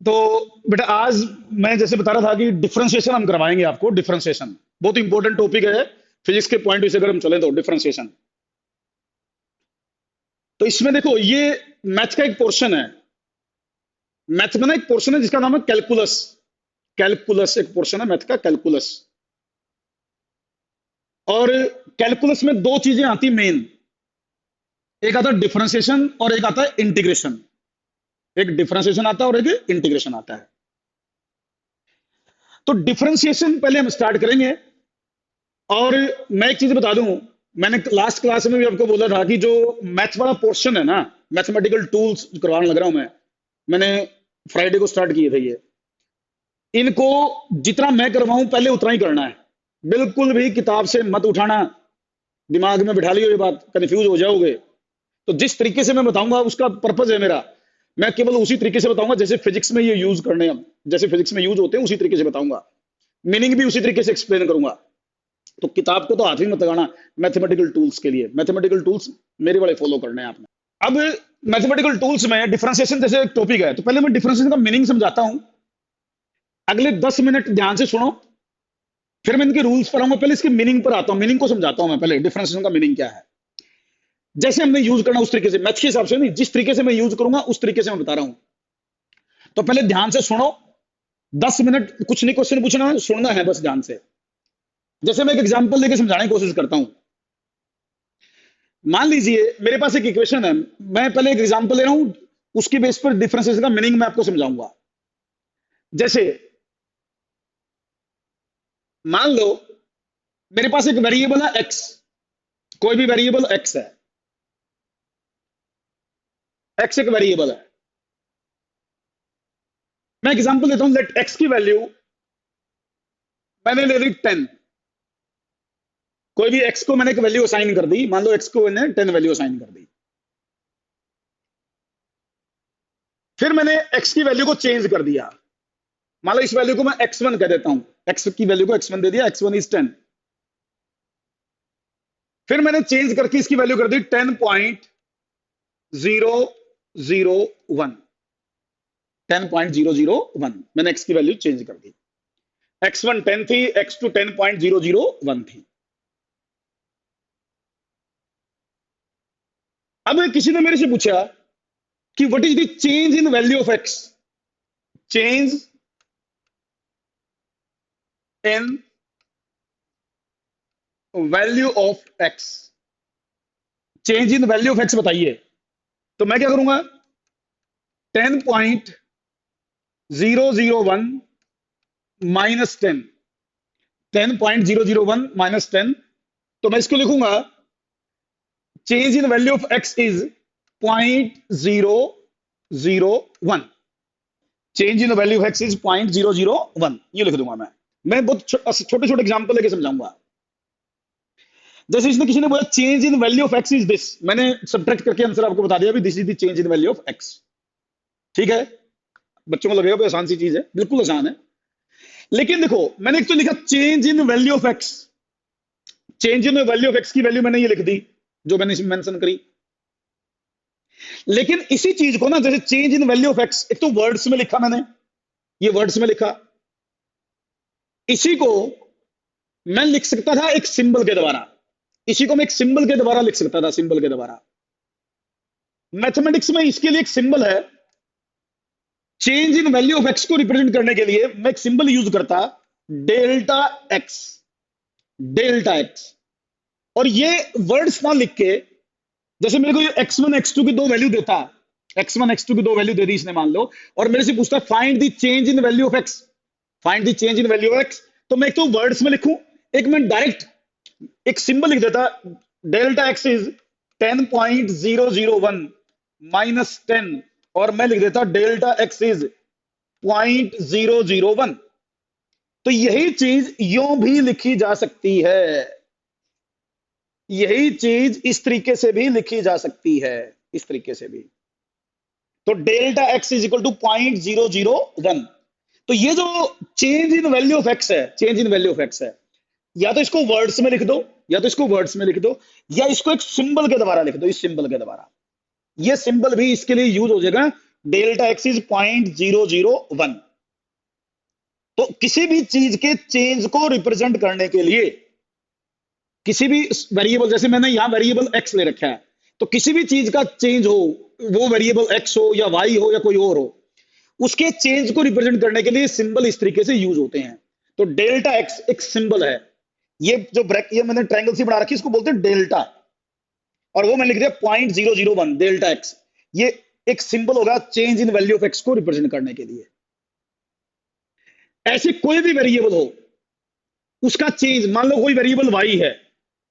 तो बेटा आज मैं जैसे बता रहा था कि डिफरेंशिएशन हम करवाएंगे आपको। डिफरेंशिएशन बहुत इंपॉर्टेंट टॉपिक है फिजिक्स के पॉइंट से अगर हम चले तो। डिफरेंशिएशन तो इसमें देखो ये मैथ का एक पोर्शन है। मैथ में ना एक पोर्शन है जिसका नाम है कैलकुलस। कैलकुलस एक पोर्शन है मैथ का, कैलकुलस। और कैलकुलस में दो चीजें आती मेन, एक आता है डिफरेंशिएशन और एक आता है इंटीग्रेशन। एक डिफरेंशिएशन आता है और एक इंटीग्रेशन आता है। तो डिफरेंशिएशन पहले हम स्टार्ट करेंगे। और मैं एक चीज बता दूं, मैंने लास्ट क्लास में भी आपको बोला था कि जो मैथ वाला पोर्शन है ना, मैथमेटिकल टूल्स करवाने लग रहा हूं मैंने फ्राइडे को स्टार्ट किए थे ये। इनको जितना मैं करवाऊं पहले उतना ही करना है। बिल्कुल भी किताब से मत उठाना, दिमाग में बिठा लियो ये बात, कंफ्यूज हो जाओगे। तो जिस तरीके से मैं बताऊंगा उसका पर्पज है मेरा, मैं केवल उसी तरीके से बताऊंगा जैसे फिजिक्स में ये यूज करने हम, जैसे फिजिक्स में यूज होते हैं उसी तरीके से बताऊंगा। मीनिंग भी उसी तरीके से एक्सप्लेन करूंगा। तो किताब को तो हाथ ही मत लगाना मैथमेटिकल टूल्स के लिए। मैथमेटिकल टूल्स मेरे वाले फॉलो करने हैं आपने। अब मैथमेटिकल टूल्स में डिफरेंशिएशन जैसे एक टॉपिक है, तो पहले मैं डिफरेंशिएशन का मीनिंग समझाता हूं। अगले 10 मिनट ध्यान से सुनो, फिर मैं इनके रूल्स पर आऊंगा। पहले इसके मीनिंग पर आता हूं, मीनिंग को समझाता हूं मैं पहले, डिफरेंशिएशन का मीनिंग क्या है। जैसे हमने यूज करना उस तरीके से, मैथ के हिसाब से नहीं, जिस तरीके से मैं यूज करूंगा उस तरीके से मैं बता रहा हूं। तो पहले ध्यान से सुनो, 10 मिनट कुछ नहीं क्वेश्चन पूछना है, सुनना है बस ध्यान से। जैसे मैं एक एग्जांपल लेके समझाने की कोशिश करता हूं। मान लीजिए मेरे पास एक इक्वेशन है, मैं पहले एक एग्जांपल ले रहा हूं, उसकी बेस पर डिफरेंशिएशन का मीनिंग मैं आपको समझाऊंगा। जैसे मान लो मेरे पास एक वेरिएबल है एक्स, कोई भी वेरिएबल एक्स है, एक्स एक वेरिएबल है। मैं एग्जांपल देता हूं, लेट एक्स की वैल्यू मैंने ले ली 10। कोई भी एक्स को मैंने एक वैल्यू असाइन कर दी, मान लो एक्स को मैंने 10 वैल्यू असाइन कर दी। फिर मैंने एक्स की वैल्यू को चेंज कर दिया, मान लो इस वैल्यू को मैं x1 कह देता हूं, एक्स की वैल्यू को x1 दे दिया, x1 इज 10। फिर मैंने चेंज करके इसकी वैल्यू कर दी 10.001। 10.001 मैंने x की वैल्यू चेंज कर दी। x1 10 थी, x2 10.001 थी। अब किसी ने मेरे से पूछा कि what is the change in value of x। Change in value of x, change in value of x बताइए। तो मैं क्या करूंगा, 10.001 माइनस 10, 10.001 माइनस 10। तो मैं इसको लिखूंगा, change in value of x is 0.001। Change in value of x is 0.001, ये लिख दूंगा मैं बहुत छोटे छोटे एग्जांपल लेके समझाऊंगा। जैसे इसने किसी ने बोला change in value of x is this, मैंने सब्ट्रैक्ट करके आंसर आपको बता दिया भी this is the change in value of x। ठीक है, बच्चों को लगेगा आसान सी चीज है, बिल्कुल आसान है। लेकिन देखो मैंने एक तो लिखा change in value of x, change in value of x की वैल्यू मैंने ये लिख दी जो मैंने मेंशन करी। लेकिन इसी चीज को ना, जैसे change in value of x, एक तो वर्ड्स में लिखा मैंने, ये वर्ड्स में लिखा, इसी को मैं लिख सकता था एक सिंबल के द्वारा, इसी को मैं एक सिंबल के द्वारा लिख सकता था, सिंबल के द्वारा। मैथमेटिक्स में इसके लिए एक सिंबल है, change in value of x को रिप्रेजेंट करने के लिए मैं एक सिंबल यूज करता, डेल्टा x, डेल्टा x। और ये वर्ड्स ना लिख के, जैसे मेरे को x1 x2 की दो वैल्यू देता, x1 x2 की दो वैल्यू दे दी इसने मान लो, और मेरे से पूछता find the change in value of x, find the change in value of x। तो मैं एक तो वर्ड्स में लिखूं, एक मैं डायरेक्ट एक सिंबल लिख देता, डेल्टा x इज 10.001 माइनस 10, और मैं लिख देता डेल्टा x इज 0.001। तो यही चीज यूं भी लिखी जा सकती है, यही चीज इस तरीके से भी लिखी जा सकती है, इस तरीके से भी। तो delta x is equal to 0.001। तो ये जो change in value of x है, change in value of x है, या तो इसको वर्ड्स में लिख दो, या तो इसको वर्ड्स में लिख दो, या इसको एक सिंबल के द्वारा लिख दो, इस सिंबल के द्वारा। ये सिंबल भी इसके लिए यूज हो जाएगा डेल्टा एक्स इज 0.001। तो किसी भी चीज के चेंज को रिप्रेजेंट करने के लिए, किसी भी वेरिएबल, जैसे मैंने यहां वेरिएबल एक्स ले रखा है, तो किसी भी चीज का चेंज हो, वो वेरिएबल एक्स हो या वाई हो या कोई और हो, उसके चेंज को रिप्रेजेंट करने के लिए सिंबल इस तरीके से यूज होते हैं। तो डेल्टा एक्स एक सिंबल है। ये जो ये मैंने ट्रायंगल सी बना रखी है, इसको बोलते हैं डेल्टा, और वो मैंने लिख दिया 0.001 डेल्टा एक्स। ये एक सिंबल होगा change in value of x को रिप्रेजेंट करने के लिए। ऐसे कोई भी वेरिएबल हो, उसका चेंज, मान लो कोई वेरिएबल वाई है,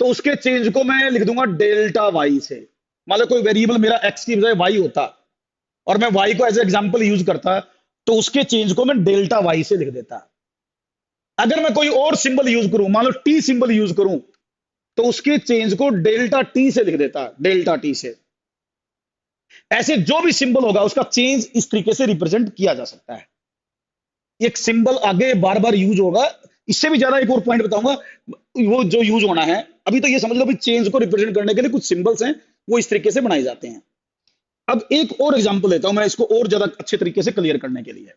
तो उसके चेंज को मैं लिख दूंगा डेल्टा वाई से। मान लो कोई वेरिएबल मेरा एक्स की बजाय वाई होता और मैं वाई को एज एग्जांपल यूज करता, तो उसके चेंज को मैं डेल्टा वाई से लिख देता। अगर मैं कोई और सिंबल यूज करूं, मान लो टी सिंबल यूज करूं, तो उसके चेंज को डेल्टा टी से लिख देता, डेल्टा टी से। ऐसे जो भी सिंबल होगा उसका चेंज इस तरीके से रिप्रेजेंट किया जा सकता है। एक सिंबल आगे बार बार यूज होगा। इससे भी ज्यादा एक और पॉइंट बताऊंगा, वो जो यूज होना है। अभी तो ये समझ लो भी चेंज को रिप्रेजेंट करने के लिए कुछ सिंबल्स हैं, वो इस तरीके से बनाए जाते हैं। अब एक और एग्जांपल लेता हूं मैं, इसको और ज्यादा अच्छे तरीके से क्लियर करने के लिए,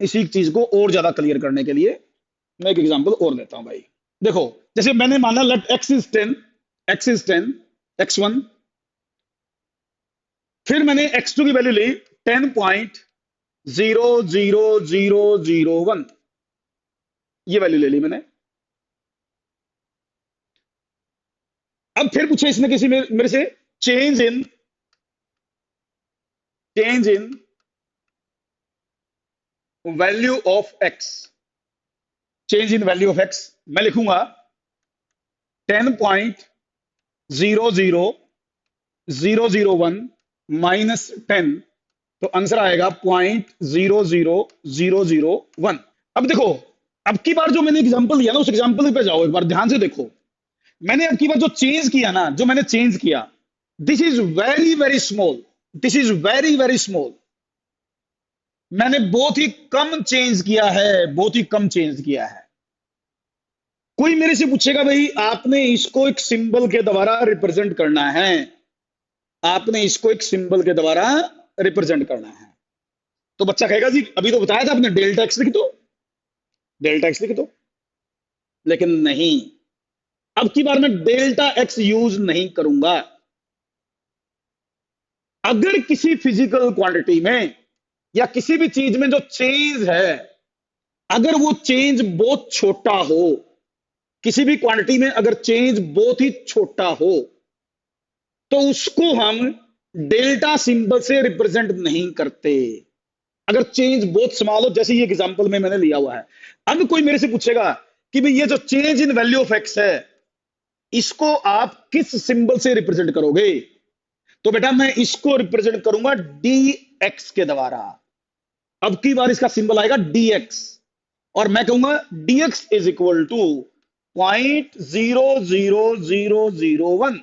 इसी चीज को और ज्यादा क्लियर करने के लिए मैं एक एग्जांपल और लेता हूं भाई। देखो, जैसे मैंने माना let x is 10, x is 10, x1, फिर मैंने x2 की वैल्यू ली 10.00001, ये वैल्यू ले ली मैंने। अब फिर पूछे इसने किसी मेरे से change in value of x, change in value of x मैं लिखूंगा 10.00001 माइनस 10, तो आंसर आएगा 0.00001। अब देखो, अब की बार जो मैंने एग्जांपल लिया ना, उस एग्जांपल पे जाओ, एक बार ध्यान से देखो। मैंने अब की बार जो चेंज किया ना, जो मैंने चेंज किया, this is very very small, this is very very small. मैंने बहुत ही कम चेंज किया है, बहुत ही कम चेंज किया है। कोई मेरे से पूछेगा भाई आपने इसको एक सिंबल के द्वारा रिप्रेजेंट करना है, आपने इसको एक सिंबल के द्वारा रिप्रेजेंट करना है, तो बच्चा कहेगा जी अभी तो बताया था आपने डेल्टा एक्स लिख दो, डेल्टा एक्स लिख दो। लेकिन नहीं, अब की बार मैं डेल्टा एक्स यूज नहीं करूंगा। अगर किसी फिजिकल क्वांटिटी में या किसी भी चीज में जो चेंज है, अगर वो चेंज बहुत छोटा हो, किसी भी क्वांटिटी में अगर चेंज बहुत ही छोटा हो, तो उसको हम डेल्टा सिंबल से रिप्रेजेंट नहीं करते। अगर चेंज बहुत स्मॉल हो, जैसे ये एग्जांपल में मैंने लिया हुआ है। अब कोई मेरे से पूछेगा कि भाई ये जो change in value of x है, इसको आप किस सिंबल से रिप्रेजेंट करोगे, तो बेटा मैं इसको रिप्रेजेंट करूंगा डी एक्स के द्वारा। अब की बार इसका सिंबल आएगा डी एक्स, और मैं कहूंगा d x is equal to 0.00001।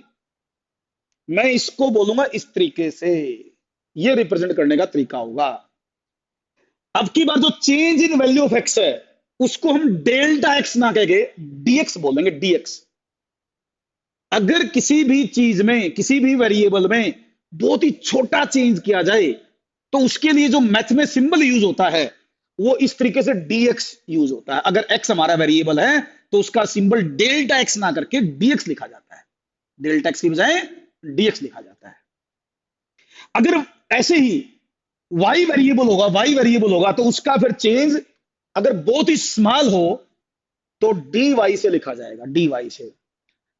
मैं इसको बोलूंगा इस तरीके से, ये रिप्रेजेंट करने का तरीका होगा। अब की बार जो change in value of x है, उसको हम डेल्टा एक्स ना कह के डीएक्स बोलेंगे, डीएक्स। अगर किसी भी चीज में, किसी भी वेरिएबल में बहुत ही छोटा चेंज किया जाए, तो उसके लिए जो मैथ में सिंबल यूज होता है, वो इस तरीके से डीएक्स यूज होता है। अगर एक्स हमारा वेरिएबल है, तो उसका सिंबल डेल्टा एक्स ना करके डीएक्स लिखा जाता है, डेल्टा एक्स की बजाय डीएक्स लिखा जाता है। अगर ऐसे ही वाई वेरिएबल होगा, वाई वेरिएबल होगा, तो उसका फिर चेंज अगर बहुत ही स्मॉल हो, तो डी वाई से लिखा जाएगा, डी वाई से।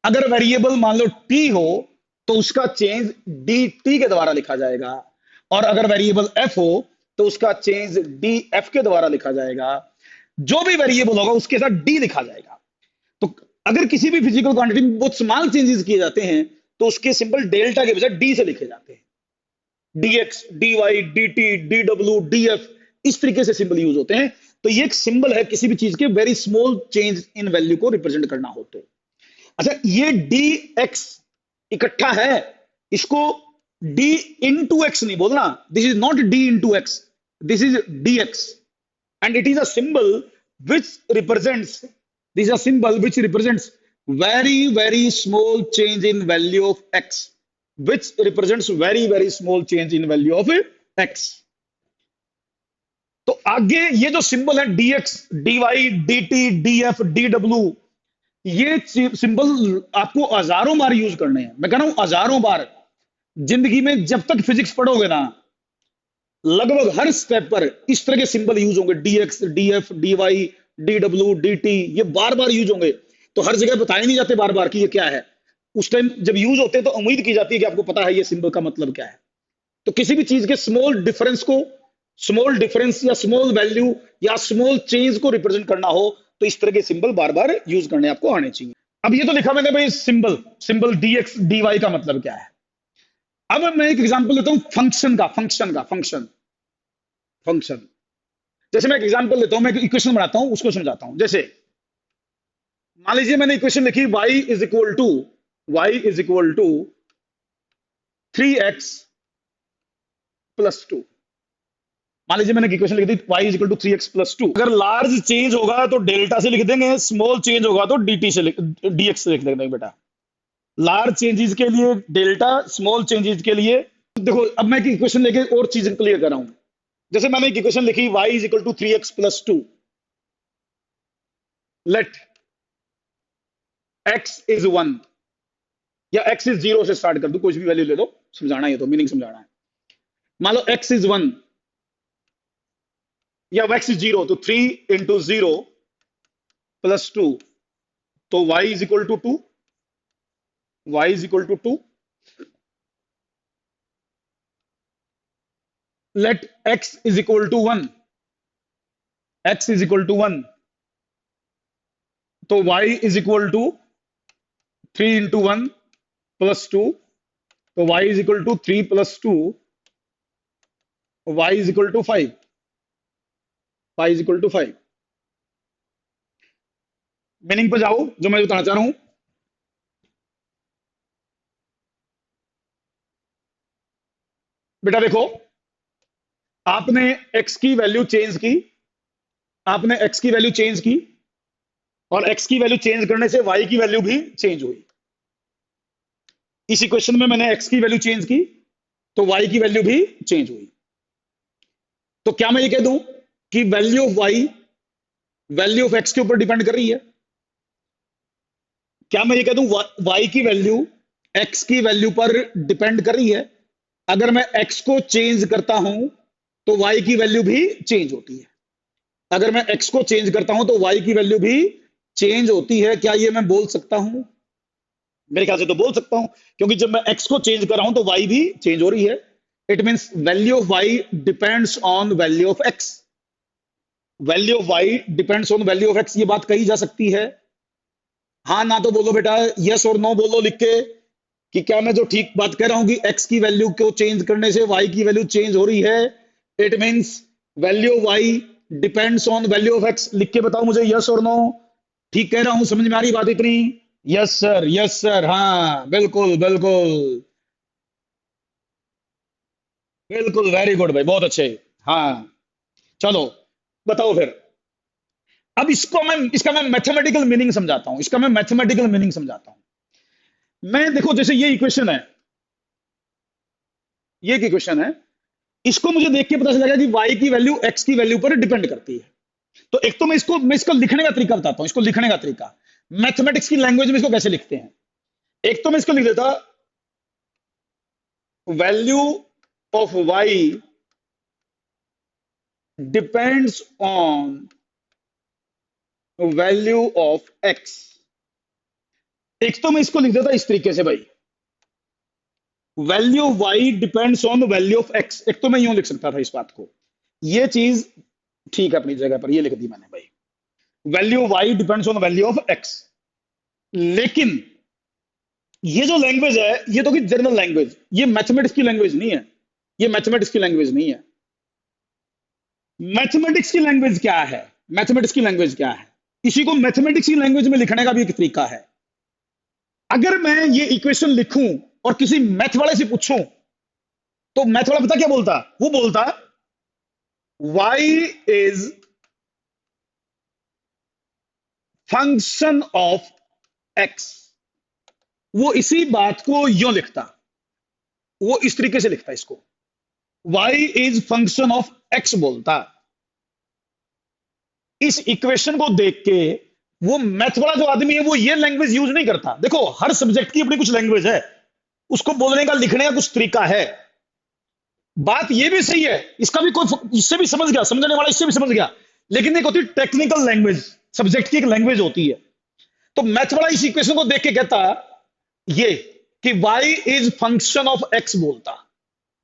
अगर वेरिएबल मान लो टी हो, तो उसका चेंज डी टी के द्वारा लिखा जाएगा, और अगर वेरिएबल एफ हो, तो उसका चेंज डी एफ के द्वारा लिखा जाएगा। जो भी वेरिएबल होगा उसके साथ डी लिखा जाएगा। तो अगर किसी भी फिजिकल क्वांटिटी में बहुत स्मॉल चेंजेस किए जाते हैं, तो उसके सिंबल डेल्टा के बजाय डी से लिखे जाते हैं। D x, d y, d t, d डब्ल्यू, डी एफ, इस तरीके से सिंबल यूज होते हैं। तो ये एक सिंबल है किसी भी चीज के very small change in value को रिप्रेजेंट करना हो तो। अच्छा, ये डी एक्स इकट्ठा है, इसको डी इंटू एक्स नहीं बोलना, this is not D into x, this is D x, and it is a symbol which represents, this is a symbol which represents very very small change in value of x, which represents very very small change in value of x. तो आगे ये जो symbol है dx, dy, dt, df, dw, ये symbol आपको हजारों बार use करने हैं। मैं कह रहा हूं हजारों बार। जिंदगी में जब तक फिजिक्स पढ़ोगे ना, लगभग हर स्टेप पर इस तरह के सिंबल यूज होंगे, dx, df, dy, dw, dt, ये बार बार यूज होंगे। तो हर जगह बताए नहीं जाते बार बार कि ये क्या है। उस टाइम जब यूज होते हैं तो उम्मीद की जाती है कि आपको पता है ये सिंबल का मतलब क्या है। तो किसी भी चीज के स्मॉल डिफरेंस या स्मॉल वैल्यू या स्मॉल चेंज को रिप्रेजेंट करना हो, तो इस तरह के सिंबल बार बार यूज करने आपको आने चाहिए। अब ये तो लिखा मैंने भाई, सिंबल सिंबल dx dy का मतलब क्या है। अब मैं एक एग्जांपल लेता हूं फंक्शन फंक्शन। जैसे मैं एक एग्जांपल लेता हूं, मैं एक इक्वेशन बनाता हूं, उसको समझाता हूं। जैसे मान लीजिए मैंने इक्वेशन लिखी y is equal to 3x plus 2। मान लीजिए मैंने इक्वेशन लिख दी y is equal to 3x plus 2। अगर लार्ज चेंज होगा तो डेल्टा से लिख देंगे, स्मॉल चेंज होगा तो dx से लिख देंगे बेटा। लार्ज चेंजेस के लिए डेल्टा, स्मॉल चेंजेस के लिए। देखो अब मैं एक इक्वेशन लेके और चीज क्लियर कर रहा हूं। जैसे मैंने एक इक्वेशन लिखी y is equal to 3x plus 2, let x is 1 या x इज 0 से स्टार्ट कर दू, कुछ भी वैल्यू ले लो, समझाना है तो मीनिंग समझाना है। मान लो x इज 1 या x इज 0, तो 3 इंटू 0 प्लस 2, तो y is equal to 2, y is equal to 2। Let x is equal to 1, x is equal to 1, तो y is equal to 3 into 1 plus 2, तो y is equal to 3 plus 2, y is equal to 5, y is equal to 5। Meaning पे जाओ जो मैं बताना चाह रहा हूं। बेटा देखो, आपने x की वैल्यू चेंज की, आपने x की वैल्यू चेंज की, और x की वैल्यू चेंज करने से y की वैल्यू भी चेंज हुई। इस इक्वेशन में मैंने x की वैल्यू चेंज की तो y की वैल्यू भी चेंज हुई। तो क्या मैं ये कह दूं कि value of y value of x के ऊपर डिपेंड कर रही है? क्या मैं ये कह दूं y की वैल्यू x की वैल्यू पर डिपेंड कर रही है? अगर मैं x को चेंज करता हूं तो y की वैल्यू भी चेंज होती है। अगर मैं x को चेंज करता हूं तो y की वैल्यू भी चेंज होती है। क्या ये मैं बोल सकता हूं? मेरे ख्याल से तो बोल सकता हूं, क्योंकि जब मैं x को चेंज कर रहा हूं तो y भी चेंज हो रही है। It means value of y depends on value of x। Value of y depends on value of x, ये बात कही जा सकती है। हाँ ना तो बोलो बेटा, यस और नो बोलो लिख के कि क्या मैं जो ठीक बात कह रहा हूं कि x की वैल्यू को चेंज करने से y की वैल्यू चेंज हो रही है। It means value of y depends on value of x। लिख के बताओ मुझे यस और नो, ठीक कह रहा हूं? समझ में आ रही बात इतनी? यस सर, हाँ बिल्कुल बिल्कुल बिल्कुल, वेरी गुड भाई, बहुत अच्छे। हाँ चलो बताओ फिर। अब इसका मैं मैथमेटिकल मीनिंग समझाता हूं, इसका मैं मैथमेटिकल मीनिंग समझाता हूं। मैं देखो, जैसे ये इक्वेशन है, ये एक इक्वेशन है, इसको मुझे देख के पता चलेगा कि y की वैल्यू x की वैल्यू पर डिपेंड करती है। तो एक तो मैं इसको लिखने का तरीका बताता हूं, इसको लिखने का तरीका मैथमेटिक्स की लैंग्वेज में इसको कैसे लिखते हैं। एक तो मैं इसको लिख देता, value of y depends on value of x। एक तो मैं इसको लिख देता इस तरीके से भाई, value of y depends on value of x। एक तो मैं यूं लिख सकता था इस बात को, ये चीज ठीक है अपनी जगह पर, ये लिख दी मैंने भाई, value of y depends on value of x। लेकिन ये जो लैंग्वेज है, ये तो कि जनरल लैंग्वेज, ये मैथमेटिक्स की लैंग्वेज नहीं है, ये मैथमेटिक्स की लैंग्वेज नहीं है। मैथमेटिक्स की लैंग्वेज क्या है? मैथमेटिक्स की लैंग्वेज क्या है? इसी को मैथमेटिक्स की लैंग्वेज में लिखने का भी एक तरीका है। अगर मैं ये इक्वेशन लिखूं और किसी मैथ वाले से पूछूं, तो मैथ वाला पता क्या बोलता? वो बोलता y is function of x। वो इसी बात को यूं लिखता, वो इस तरीके से लिखता इसको, y is function of x बोलता, इस इक्वेशन को देख के वो मैथ वाला जो आदमी है वो ये लैंग्वेज यूज नहीं करता। देखो हर सब्जेक्ट की अपनी कुछ लैंग्वेज है, उसको बोलने का लिखने का कुछ तरीका है। बात ये भी सही है, इसका भी कोई इससे भी समझ गया, समझने वाला इससे भी समझ गया, लेकिन एक होती है टेक्निकल लैंग्वेज, सब्जेक्ट की एक लैंग्वेज होती है। तो मैथ वाला इस इक्वेशन को देख के कहता ये कि y is function of x बोलता,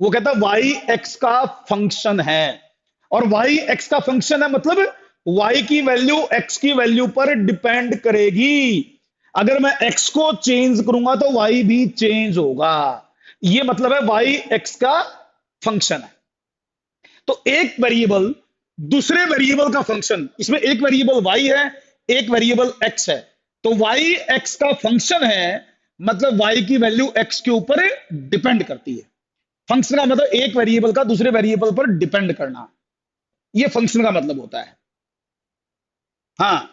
वो कहता y x का फंक्शन है, और y x का फंक्शन है मतलब y की वैल्यू x की वैल्यू पर डिपेंड करेगी। अगर मैं x को चेंज करूंगा तो y भी चेंज होगा, ये मतलब है y x का फंक्शन है। तो एक वेरिएबल दूसरे वेरिएबल का फंक्शन, इसमें एक वेरिएबल y है, एक वेरिएबल x है, तो y x का फंक्शन है मतलब y की वैल्यू x के ऊपर डिपेंड करती है। फंक्शन का मतलब एक वेरिएबल का दूसरे वेरिएबल पर डिपेंड करना, यह फंक्शन का मतलब होता है। हाँ,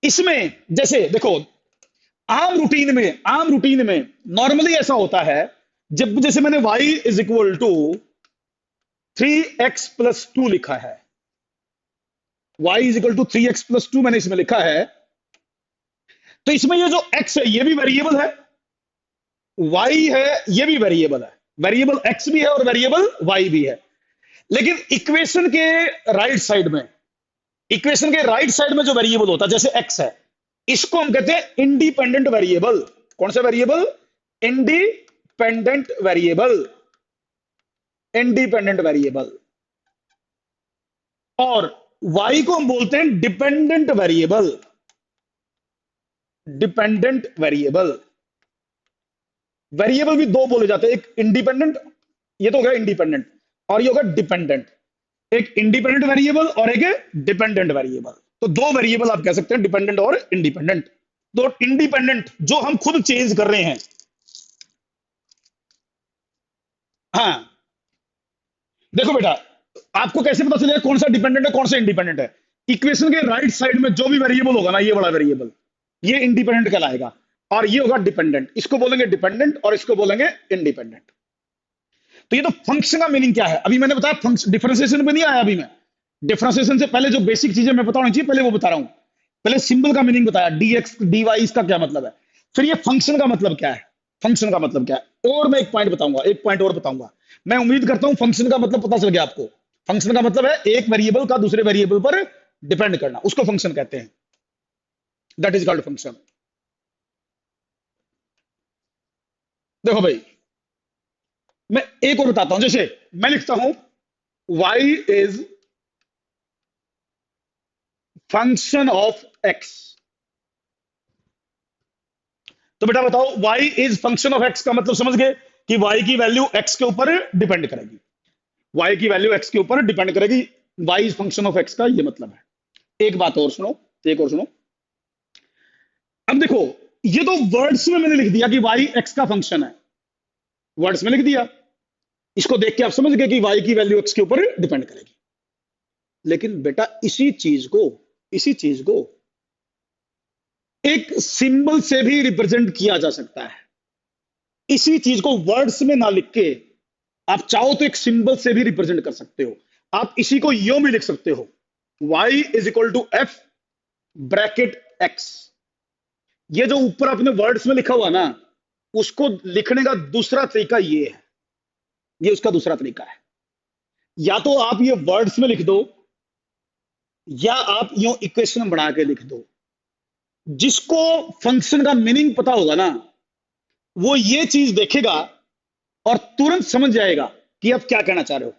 इसमें जैसे देखो आम रूटीन में नॉर्मली ऐसा होता है, जब जैसे मैंने y is equal to 3x plus 2 लिखा है, y is equal to 3x plus 2 मैंने इसमें लिखा है, तो इसमें ये जो x है ये भी वेरिएबल है, y है ये भी वेरिएबल है, वेरिएबल x भी है और वेरिएबल y भी है। लेकिन इक्वेशन के राइट साइड में, इक्वेशन के राइट साइड में जो वेरिएबल होता है जैसे x है, इसको हम कहते हैं इंडिपेंडेंट वेरिएबल। कौन सा variable? Independent variable, independent variable. और y को हम बोलते हैं dependent variable, dependent variable. Variable भी दो बोले जाते हैं, एक इंडिपेंडेंट, ये तो हो गया इंडिपेंडेंट, और ये होगा डिपेंडेंट। एक इंडिपेंडेंट वेरिएबल और एक डिपेंडेंट वेरिएबल, तो दो वेरिएबल आप कह सकते हैं, डिपेंडेंट और इंडिपेंडेंट। तो इंडिपेंडेंट जो हम खुद चेंज कर रहे हैं, हाँ देखो बेटा, आपको कैसे पता चलेगा कौन सा डिपेंडेंट है कौन सा इंडिपेंडेंट है? इक्वेशन के राइट साइड में जो भी वेरिएबल होगा ना, ये बड़ा वेरिएबल, ये इंडिपेंडेंट कहलाएगा, और ये होगा डिपेंडेंट, इसको बोलेंगे डिपेंडेंट और इसको बोलेंगे इंडिपेंडेंट। तो ये तो फंक्शन का मीनिंग क्या है, अभी मैंने बताया फंक्शन, डिफरेंशिएशन में नहीं आया अभी मैं, डिफरेंशिएशन से पहले जो बेसिक चीजें मैं बताना चाहिए पहले वो बता रहा हूं। पहले सिंबल का मीनिंग बताया, dx dy इसका क्या मतलब है, फिर ये फंक्शन का मतलब क्या है, फंक्शन का मतलब क्या है, और मैं एक पॉइंट बताऊंगा, एक पॉइंट और बताऊंगा। मैं उम्मीद करता हूं फंक्शन का मतलब पता चल गया आपको। फंक्शन का मतलब है एक वेरिएबल का दूसरे वेरिएबल पर डिपेंड करना, उसको फंक्शन कहते हैं, दैट इज कॉल्ड फंक्शन। देखो भाई, मैं एक और बताता हूं, जैसे मैं लिखता हूं y is function of x, तो बेटा बताओ y is function of x का मतलब समझ गए कि y की वैल्यू x के ऊपर डिपेंड करेगी, y की वैल्यू x के ऊपर डिपेंड करेगी, y is function of x का ये मतलब है। एक बात और सुनो, एक और सुनो, अब देखो ये तो वर्ड्स में मैंने लिख दिया कि y x का फंक्शन है, वर्ड्स में लिख दिया, इसको देख के आप समझ गए कि y की वैल्यू x के ऊपर डिपेंड करेगी। लेकिन बेटा इसी चीज को एक सिंबल से भी रिप्रेजेंट किया जा सकता है। इसी चीज को वर्ड्स में ना लिख के आप चाहो तो एक सिंबल से भी रिप्रेजेंट कर सकते हो। आप इसी को यो में लिख सकते हो, y is equal to f bracket x। ये जो ऊपर आपने वर्ड्स में लिखा हुआ ना, उसको लिखने का दूसरा तरीका ये है, ये उसका दूसरा तरीका है। या तो आप ये वर्ड्स में लिख दो, या आप यो इक्वेशन बना के लिख दो। जिसको फंक्शन का मीनिंग पता होगा ना, वो ये चीज देखेगा और तुरंत समझ जाएगा कि आप क्या कहना चाह रहे हो।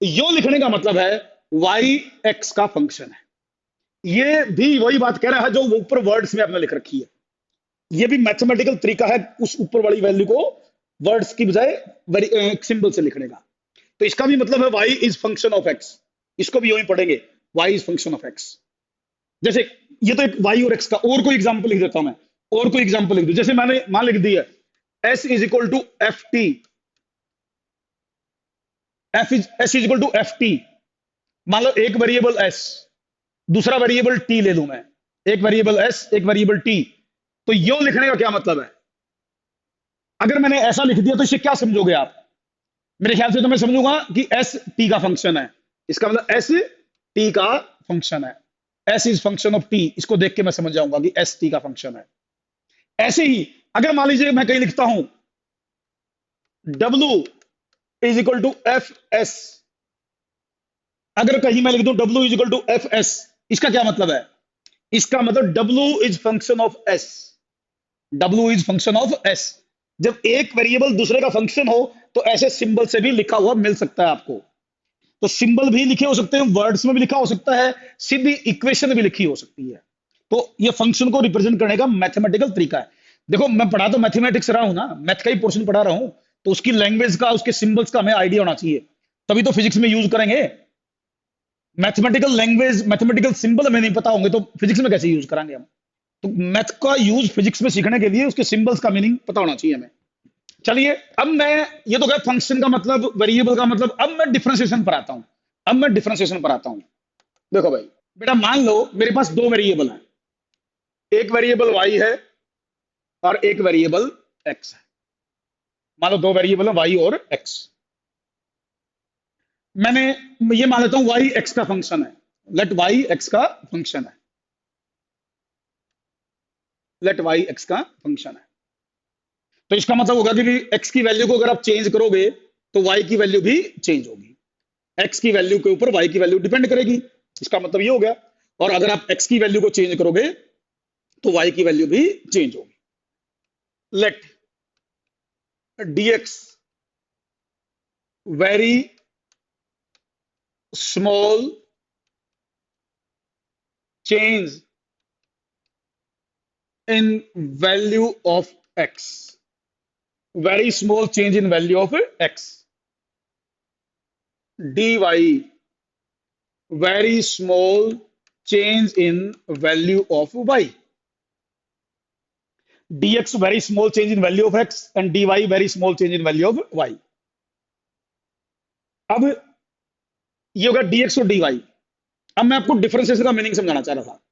यो लिखने का मतलब है y x का फंक्शन है। ये भी वही बात कह रहा है जो ऊपर वर्ड्स में आपने लिख रखी है। ये भी मैथमेटिकल तरीका है उस ऊपर वाली वैल्यू को वर्ड्स की बजाय सिंबल से लिखने का। तो इसका भी मतलब है y is function of x, इसको भी यूं ही पढ़ेंगे, y is function of x। जैसे ये तो एक y और x का, और कोई एग्जांपल लिख देता हूं मैं, और कोई एग्जांपल लिख दू, जैसे मैंने मान लिख दी है s is equal to f t, s is equal to f t. मान लो एक वेरिएबल s, दूसरा वेरिएबल t ले लूं मैं, एक वेरिएबल s एक वेरिएबल t। तो यो लिखने का क्या मतलब है? अगर मैंने ऐसा लिख दिया तो इसे क्या समझोगे आप? मेरे ख्याल से तो मैं समझूंगा कि एस टी का फंक्शन है, इसका मतलब एस टी का फंक्शन है, S is function of T, इसको देख के मैं समझ जाऊंगा कि एस टी का फंक्शन है। ऐसे ही अगर मान लीजिए मैं कहीं लिखता हूं W is equal to F S, अगर कहीं मैं लिख दूं W is equal to F S, इसका क्या मतलब है? इसका मतलब W is function of S, W is function of S। जब एक वेरिएबल दूसरे का फंक्शन हो तो ऐसे सिंबल से भी लिखा हुआ मिल सकता है आपको। तो सिंबल भी लिखे हो सकते हैं, वर्ड्स में भी लिखा हो सकता है, सीधी इक्वेशन भी लिखी हो सकती है। तो ये फंक्शन को रिप्रेजेंट करने का मैथमेटिकल तरीका है। देखो मैं पढ़ा तो मैथमेटिक्स रहा हूं ना, मैथ का ही पोर्शन पढ़ा रहा हूं, तो उसकी लैंग्वेज का, उसके सिंबल्स का हमें आइडिया होना चाहिए, तभी तो फिजिक्स में यूज करेंगे। मैथमेटिकल लैंग्वेज, मैथमेटिकल सिंबल हमें नहीं पता होंगे तो फिजिक्स में कैसे यूज करांगे हम? तो मैथ का यूज फिजिक्स में सीखने के लिए उसके सिंबल्स का मीनिंग पता होना चाहिए हमें। चलिए अब मैं, ये तो क्या फंक्शन का मतलब, वेरिएबल का मतलब, अब मैं डिफरेंशिएशन पर आता हूं। अब मैं डिफरेंशिएशन पर आता हूं। देखो भाई बेटा, मान लो मेरे पास दो वेरिएबल हैं, एक वेरिएबल y है और एक वेरिएबल x है। मान लो दो वेरिएबल है y और x। मैंने ये मान लेता हूं y x का फंक्शन है, लेट y x का फंक्शन है, लेट y x का फंक्शन है। तो इसका मतलब होगा कि x की वैल्यू को अगर आप चेंज करोगे तो y की वैल्यू भी चेंज होगी, x की वैल्यू के ऊपर y की वैल्यू डिपेंड करेगी, इसका मतलब ये हो गया। और अगर आप x की वैल्यू को चेंज करोगे तो y की वैल्यू भी चेंज होगी। Let dx very small change in value of x, very small change in value of x, dy very small change in value of y, dx very small change in value of x and dy very small change in value of y। अब ये होगा dx और dy। अब मैं आपको differentiation का meaning समझाना चाह रहा था।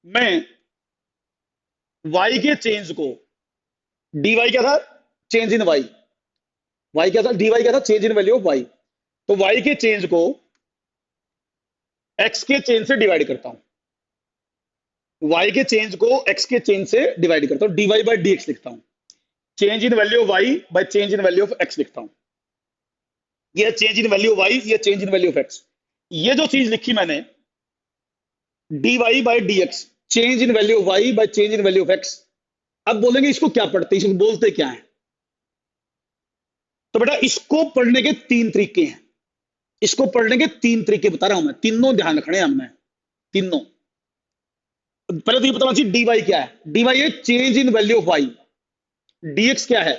मैं y के चेंज को, dy क्या था? चेंज इन y, y क्या था? dy क्या था? Change in value of y। तो y के चेंज को x के चेंज से डिवाइड करता हूं, y के चेंज को x के चेंज से डिवाइड करता हूं, dy बाई dx लिखता हूं, change in value of y by change in value of x लिखता हूं। ये change in value of y, ये change in value of x। ये जो चीज लिखी मैंने dy by dx, change in value of y by change in value of x। अब बोलेंगे इसको क्या पढ़ते हैं, इसको बोलते क्या है? तो बेटा इसको पढ़ने के तीन तरीके हैं, इसको पढ़ने के तीन तरीके बता रहा हूं मैं, तीनों ध्यान रखने हैं हमने, तीनों। पहले तो ये बताना चाहिए dy क्या है। dy है change in value of y, dx क्या है?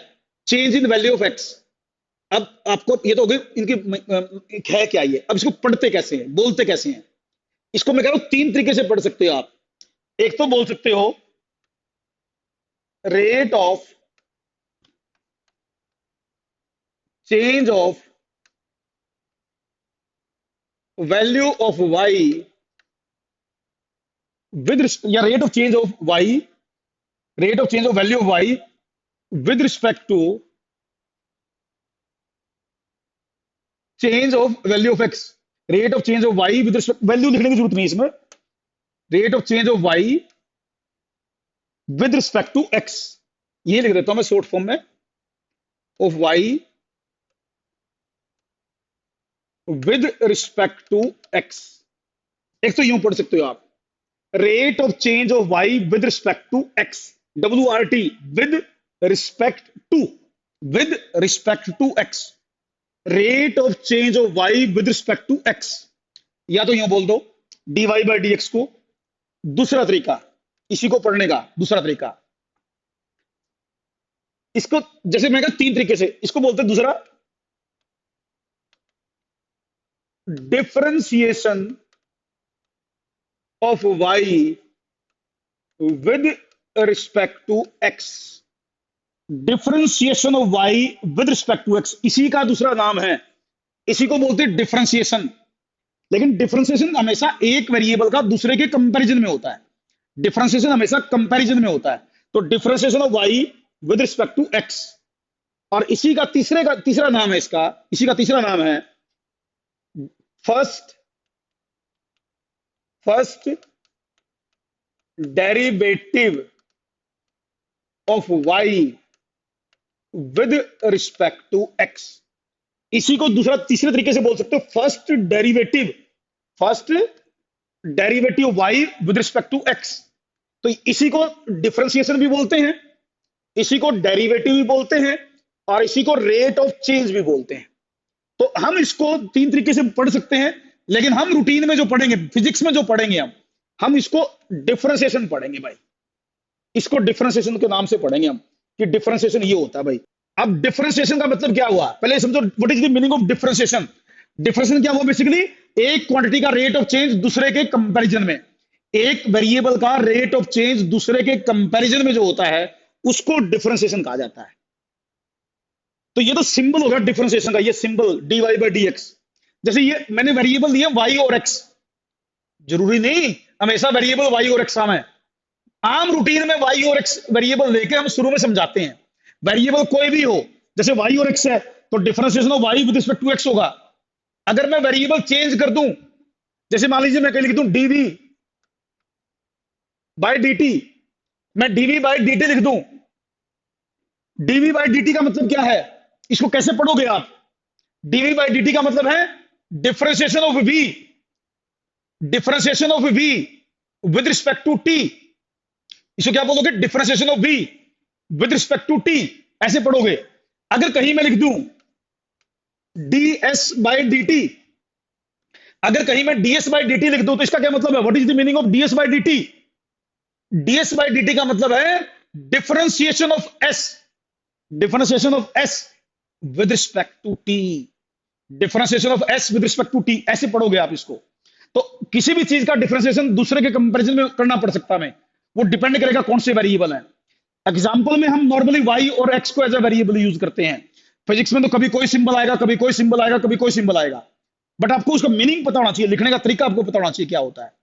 Change in value of x। अब आपको ये तो हो गई इनकी है क्या ये। अब इसको पढ़ते कैसे हैं, बोलते कैसे हैं? इसको मैं कह रहा हूं तीन तरीके से पढ़ सकते हो आप। एक तो बोल सकते हो rate of change of value of y with, या rate of change of y, rate of change of value of y with respect to change of value of x, rate of change of y with respect, value लिखने की जरूरत नहीं इसमें, rate of change of y with respect to x, ये लिख देता हूं मैं शॉर्ट फॉर्म में, of y with respect to x। एक तो यूं पढ़ सकते हो आप, rate of change of y with respect to x, WRT, with respect to, with respect to x, rate of change of y with respect to x। या तो यूं बोल दो dy बाई dx को। दूसरा तरीका इसी को पढ़ने का, दूसरा तरीका, इसको जैसे मैं कहा तीन तरीके से, इसको बोलते हैं दूसरा differentiation of y with respect to x, differentiation of y with respect to x, इसी का दूसरा नाम है, इसी को बोलते हैं डिफरेंशिएशन। लेकिन डिफरेंशिएशन हमेशा एक वेरिएबल का दूसरे के कंपैरिजन में होता है, डिफरेंशिएशन हमेशा कंपैरिजन में होता है। तो differentiation of y with respect to x, और इसी का तीसरा नाम है, इसका इसी का तीसरा नाम है first derivative of y with respect to x. इसी को तीसरे तरीके से बोल सकते हो, first derivative y with respect to x. तो इसी को डिफरेंशिएशन भी बोलते हैं, इसी को डेरिवेटिव भी बोलते हैं, और इसी को रेट ऑफ चेंज भी बोलते हैं। तो हम इसको तीन तरीके से पढ़ सकते हैं, लेकिन हम रूटीन में जो पढ़ेंगे, फिजिक्स में जो पढ़ेंगे, हम इसको डिफरेंशिएशन पढ़ेंगे भाई। इसको डिफरेंशिएशन के नाम से पढ़ेंगे हम, कि डिफरेंशिएशन ये होता है भाई। अब डिफरेंशिएशन का मतलब क्या हुआ, पहले समझो what is the meaning of differentiation. Differentiation क्या हुआ, बेसिकली एक क्वांटिटी का रेट ऑफ चेंज दूसरे के कंपैरिजन में, एक वेरिएबल का रेट ऑफ चेंज दूसरे के कंपैरिजन में जो होता है, उसको डिफरेंशिएशन कहा जाता है। तो ये तो सिंबल होगा डिफरेंशिएशन का, ये सिंबल dy by dx। जैसे ये मैंने वेरिएबल दिया y और x, जरूरी नहीं हमेशा वेरिएबल y और x आम है। आम रूटीन में y और x वेरिएबल लेके हम शुरू में समझाते हैं। वेरिएबल कोई भी हो, जैसे y और x है, तो differentiation of y with respect to x होगा। अगर मैं वेरिएबल चेंज कर दूं, जैसे मान लीजिए मैं कहीं लिख दूं dv by dt, मैं dv by dt लिख दूं। dv by dt का मतलब क्या है, इसको कैसे पढ़ोगे आप? dv by dt का मतलब है differentiation of v with respect to t। इसको क्या बोलोगे, differentiation of v with respect to t, ऐसे पढ़ोगे। अगर कहीं मैं लिख दूं ds by dt, अगर कहीं मैं ds by dt लिख दूं, तो इसका क्या मतलब है, what is the meaning of ds by dt? ds by dt का मतलब है differentiation of s with respect to t। Differentiation of s with respect to t, ऐसे पढ़ोगे आप इसको। तो किसी भी चीज का डिफरेंशिएशन दूसरे के कंपैरिजन में करना पड़ सकता है, वो डिपेंड करेगा कौन से वेरिएबल है। एग्जांपल में हम नॉर्मली y और x को एज अ वेरिएबल यूज करते हैं। फिजिक्स में तो कभी कोई सिंबल आएगा, कभी कोई सिंबल आएगा, कभी कोई सिंबल आएगा, बट आपको उसका मीनिंग पता होना चाहिए, लिखने का तरीका आपको पता होना चाहिए क्या होता है।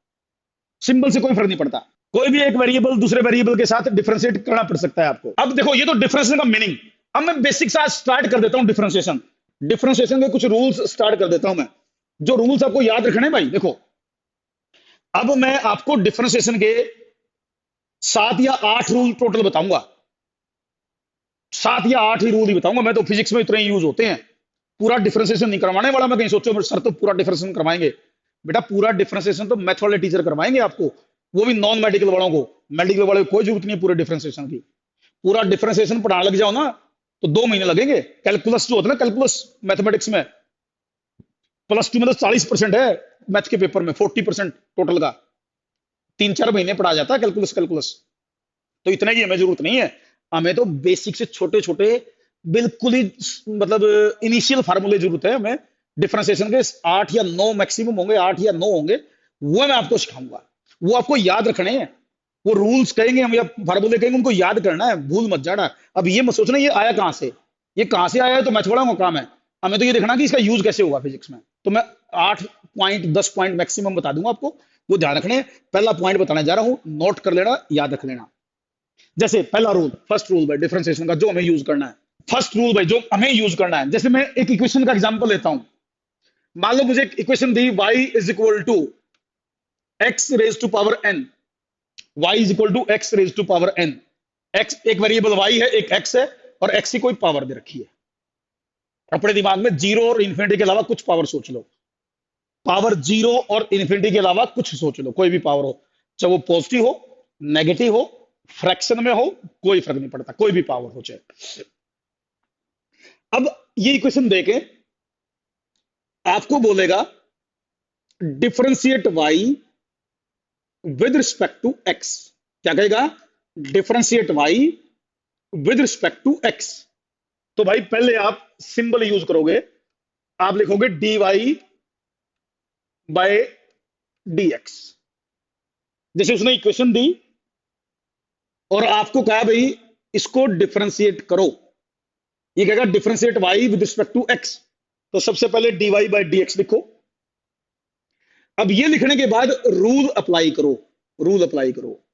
सिंबल से कोई फर्क नहीं पड़ता, कोई भी एक वेरिएबल दूसरे वेरिएबल के साथ डिफरेंशिएट करना पड़ सकता है आपको। अब देखो, ये तो डिफरेंशिएशन का मीनिंग। अब मैं बेसिक से स्टार्ट कर देता हूं डिफरेंशिएशन के कुछ रूल्स स्टार्ट कर देता हूं मैं, जो रूल्स आपको याद रखने भाई। देखो, अब मैं आपको डिफरेंशिएशन के 7 या 8 रूल टोटल बताऊंगा, 7 या 8 ही रूल ही बताऊंगा। मैं तो फिजिक्स में इतने यूज होते हैं, पूरा डिफरेंशिएशन नहीं करवाने वाला मैं। कहीं सोचो सर तो पूरा डिफरेंशिएशन करवाएंगे, बेटा पूरा डिफरेंशिएशन तो मैथ वाले टीचर करवाएंगे आपको, वो भी नॉन मेडिकल वालों को। मेडिकल वाले को कोई जरूरत नहीं है पूरे डिफरेंशिएशन की। पूरा डिफरेंशिएशन पढ़ाने लग जाओ ना, तो 2 महीने लगेंगे। कैलकुलस जो होता है ना, कैलकुलस मैथमेटिक्स में +2 में तो 40% है, मैथ के पेपर में 40% टोटल का 3-4 महीने पढ़ा जाता है कैलकुलस। तो इतने की हमें जरूरत नहीं है, हमें तो बेसिक से छोटे छोटे बिल्कुल ही मतलब इनिशियल फार्मूले जरूरत है हमें। डिफरेंशिएशन के 8 या 9 मैक्सिमम होंगे, 8 या 9 होंगे, वो मैं आपको सिखाऊंगा। वो आपको याद रखने हैं, वो रूल्स कहेंगे हम या फार्मूले कहेंगे, उनको याद करना है, भूल मत जाना। अब ये मत सोचना ये आया कहां से, ये कहां से आया है तो मैथ वालों का काम है। हमें तो ये देखना कि इसका यूज कैसे होगा फिजिक्स में। तो मैं 8 पॉइंट 10 पॉइंट मैक्सिमम बता दूंगा आपको, वो ध्यान रखने। पहला पॉइंट बताने जा रहा हूं, नोट कर लेना, याद रख लेना। जैसे पहला रूल, फर्स्ट रूल भाई डिफरेंशिएशन का जो हमें यूज करना है, फर्स्ट रूल भाई जो हमें यूज करना है। जैसे मैं एक इक्वेशन का एग्जांपल लेता हूं, मान लो मुझे एक इक्वेशन दी y is equal to x raise to power n, y is equal to x raise to power n। x एक वेरिएबल y है, एक x है, और x की कोई पावर दे रखी है। अपने दिमाग में 0 और इन्फिनिटी के अलावा कुछ पावर सोच लो, पावर 0 और इन्फिनिटी के अलावा कुछ सोच लो, कोई भी पावर हो, चाहे वो पॉजिटिव हो, नेगेटिव हो, फ्रैक्शन में हो, कोई फर्क नहीं पड़ता, कोई भी पावर हो चाहे। अब ये इक्वेशन देके आपको बोलेगा differentiate y with respect to x। क्या कहेगा, differentiate y with respect to x। तो भाई पहले आप सिंबल यूज करोगे, आप लिखोगे dy बाय dx। जैसे उसने इक्वेशन दी और आपको कहा भाई इसको डिफरेंशिएट करो, ये कहेगा differentiate y with respect to x। तो सबसे पहले dy बाय dx लिखो। अब ये लिखने के बाद रूल अप्लाई करो,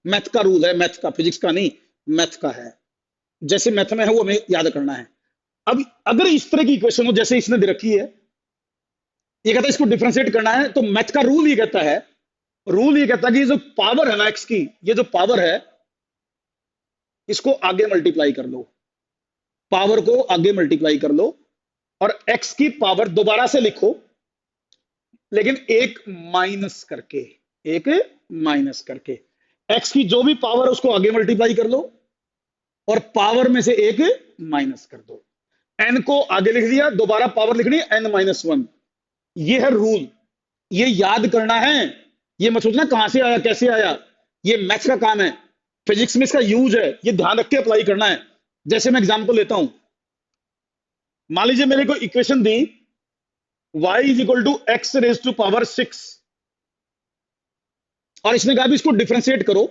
मैथ का रूल है, मैथ का, फिजिक्स का नहीं, मैथ का है। जैसे मैथ में है वो हमें याद करना है। अब अगर इस तरह की इक्वेशन हो जैसे इसने दे रखी है, ये कहता है इसको डिफरेंशिएट करना है, तो मैथ का रूल ये कहता है, कि ये जो पावर है ना एक्स की, ये जो पावर है इसको आगे मल्टीप्लाई कर लो, पावर को आगे मल्टीप्लाई कर लो, और एक्स की पावर दोबारा से लिखो, लेकिन एक माइनस करके, एक माइनस करके। एक्स की जो भी पावर है उसको आगे मल्टीप्लाई कर लो और पावर में से एक माइनस कर दो। एन को आगे लिख दिया, दोबारा पावर लिखनी है n-1। ये है रूल, ये याद करना है, ये मत सोचना कहां से आया कैसे आया, ये मैथ्स का काम है, फिजिक्स में इसका यूज है, ये ध्यान रख के अप्लाई करना है। जैसे मैं एग्जांपल लेता हूं, मान लीजिए मेरे को इक्वेशन दी y is equal to x raise to power 6, और इसने कहा भी इसको डिफरेंशिएट करो,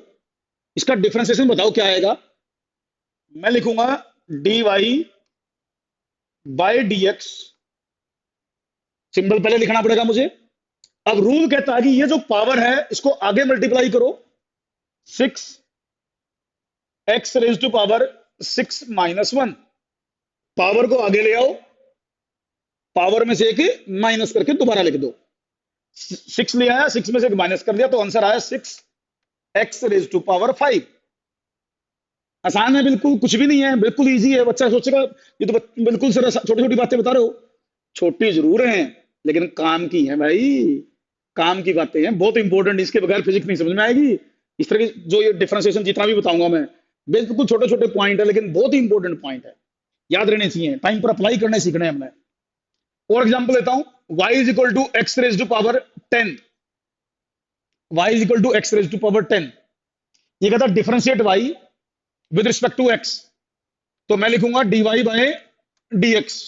इसका डिफरेंशिएशन बताओ क्या आएगा। मैं लिखूंगा dy बाय dx, सिंबल पहले लिखना पड़ेगा मुझे। अब रूल कहता है कि ये जो पावर है इसको आगे मल्टीप्लाई करो, 6 x raise to power 6 minus 1, पावर को आगे ले आओ, पावर में से एक माइनस करके दोबारा लिख दो। 6 ले आया, 6 में से एक माइनस कर दिया, तो आंसर आया 6 एक्स रेज टू पावर 5। आसान है बिल्कुल, कुछ भी नहीं है, बिल्कुल इजी है। बच्चा सोचेगा ये तो बिल्कुल सर छोटी छोटी बातें बता रहे हो, छोटी जरूर हैं लेकिन काम की है भाई, काम की बातें हैं, बहुत इंपॉर्टेंट, इसके बगैर फिजिक्स नहीं समझ में आएगी। इस तरह की जो ये डिफरेंशिएशन जितना भी बताऊंगा मैं, बिल्कुल छोटे छोटे पॉइंट है लेकिन बहुत ही इंपॉर्टेंट पॉइंट है, याद रहने चाहिए, टाइम पर अप्लाई करने सीखने हमने। और एग्जांपल लेता हूं, y is equal to x raise to power 10, y is equal to x raise to power 10। ये कहता है differentiate y with respect to x, तो मैं लिखूंगा dy बाय dx।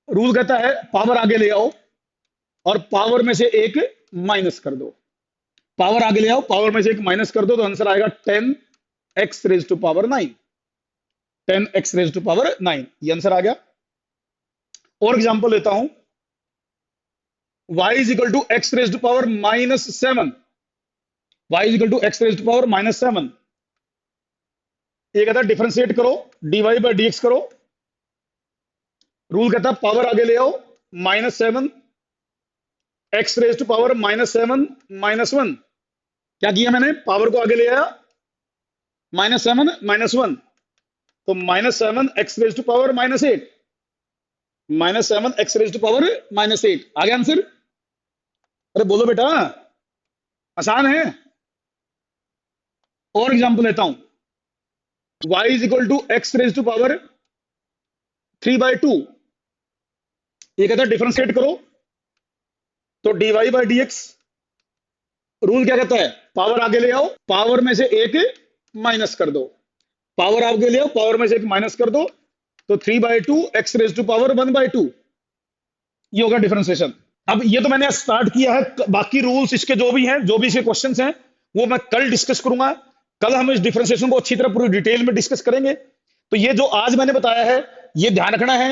रूल कहता है पावर आगे ले आओ और पावर में से एक माइनस कर दो, पावर आगे ले आओ, पावर में से एक माइनस कर दो, तो आंसर आएगा 10 x raise to power 9, 10 x raise to power 9, ये आंसर आ गया। और एग्जांपल लेता हूं, y is equal to x raise to power -7, y is equal to x raise to power -7। ये कहता है डिफरेंशिएट करो, dy बाय dx करो। रूल कहता है पावर आगे ले आओ, -7 एक्स रेज टू पावर -7 -1। क्या किया मैंने, पावर को आगे ले आया, -7 -1, तो -7 x raise to power -8, -7 x raise to power -8 आ गया आंसर। अरे बोलो बेटा, आसान है। और एग्जांपल लेता हूं, y is equal to x raise to power 3/2। ये कहता है डिफरेंशिएट करो, तो dy बाय dx। रूल क्या कहता है, पावर आगे ले आओ, पावर में से एक माइनस कर दो, पावर आगे ले आओ, पावर में से एक माइनस कर दो, तो 3/2 एक्स रेज टू पावर 1/2, ये होगा डिफरेंशिएशन। अब ये तो मैंने स्टार्ट किया है, बाकी रूल्स इसके जो भी हैं, जो भी इसके क्वेश्चंस हैं, वो मैं कल डिस्कस करूंगा। कल हम इस डिफरेंशिएशन को अच्छी तरह पूरी डिटेल में डिस्कस करेंगे। तो ये जो आज मैंने बताया है ये ध्यान रखना है